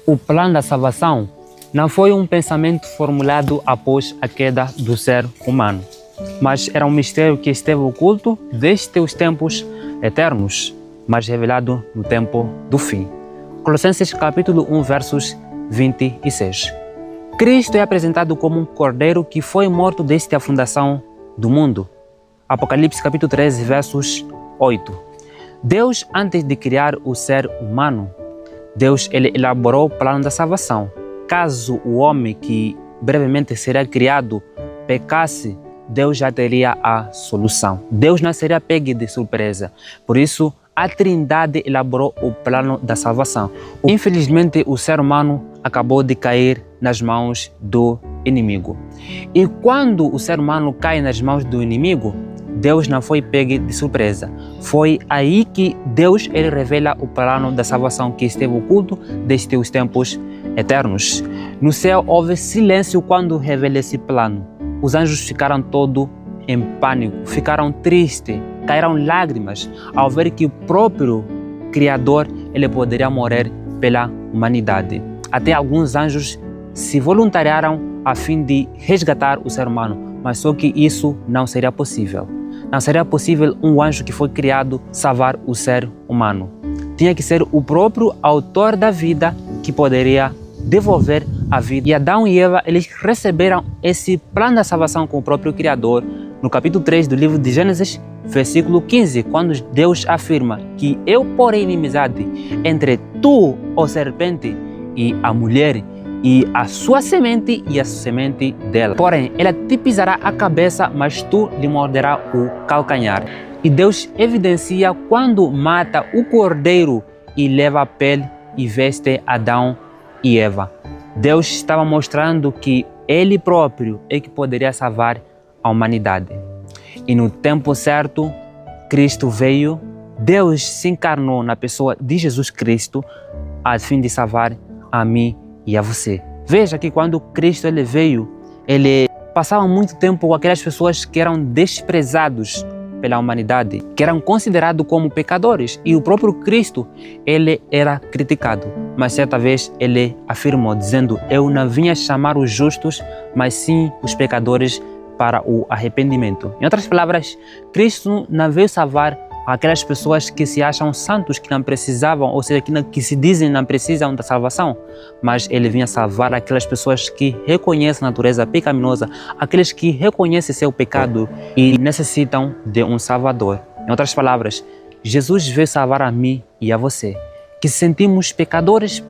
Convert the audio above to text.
O plano da salvação não foi um pensamento formulado após a queda do ser humano, mas era um mistério que esteve oculto desde os tempos eternos, mas revelado no tempo do fim. Colossenses capítulo 1, versos 26. Cristo é apresentado como um cordeiro que foi morto desde a fundação do mundo. Apocalipse capítulo 13, versos 8. Deus, antes de criar o ser humano, Deus ele elaborou o plano da salvação. Caso o homem que brevemente seria criado pecasse, Deus já teria a solução. Deus não seria pego de surpresa. Por isso, a Trindade elaborou o plano da salvação. Infelizmente, o ser humano acabou de cair nas mãos do inimigo. E quando o ser humano cai nas mãos do inimigo, Deus não foi pego de surpresa. Foi aí que Deus ele revela o plano da salvação que esteve oculto desde os tempos eternos. No céu houve silêncio quando revela esse plano. Os anjos ficaram todos em pânico, ficaram tristes, caíram lágrimas ao ver que o próprio Criador ele poderia morrer pela humanidade. Até alguns anjos se voluntariaram a fim de resgatar o ser humano, mas só que isso não seria possível. Não seria possível um anjo que foi criado salvar o ser humano. Tinha que ser o próprio autor da vida que poderia devolver a vida. E Adão e Eva, eles receberam esse plano da salvação com o próprio Criador no capítulo 3 do livro de Gênesis, versículo 15, quando Deus afirma que eu porei inimizade entre tu, ó serpente, e a mulher, e a sua semente e a semente dela. Porém, ela te pisará a cabeça, mas tu lhe morderá o calcanhar. E Deus evidencia quando mata o cordeiro e leva a pele e veste Adão e Eva. Deus estava mostrando que Ele próprio é que poderia salvar a humanidade. E no tempo certo, Cristo veio, Deus se encarnou na pessoa de Jesus Cristo a fim de salvar a mim e a você. Veja que quando Cristo ele veio, ele passava muito tempo com aquelas pessoas que eram desprezados pela humanidade, que eram considerados como pecadores, e o próprio Cristo ele era criticado. Mas certa vez ele afirmou, dizendo: eu não vinha chamar os justos, mas sim os pecadores para o arrependimento. Em outras palavras, Cristo não veio salvar aquelas pessoas que se acham santos, que não precisavam, ou seja, que se dizem não precisam da salvação, mas ele vinha salvar aquelas pessoas que reconhecem a natureza pecaminosa, aqueles que reconhecem seu pecado e necessitam de um Salvador. Em outras palavras, Jesus veio salvar a mim e a você, que sentimos pecadores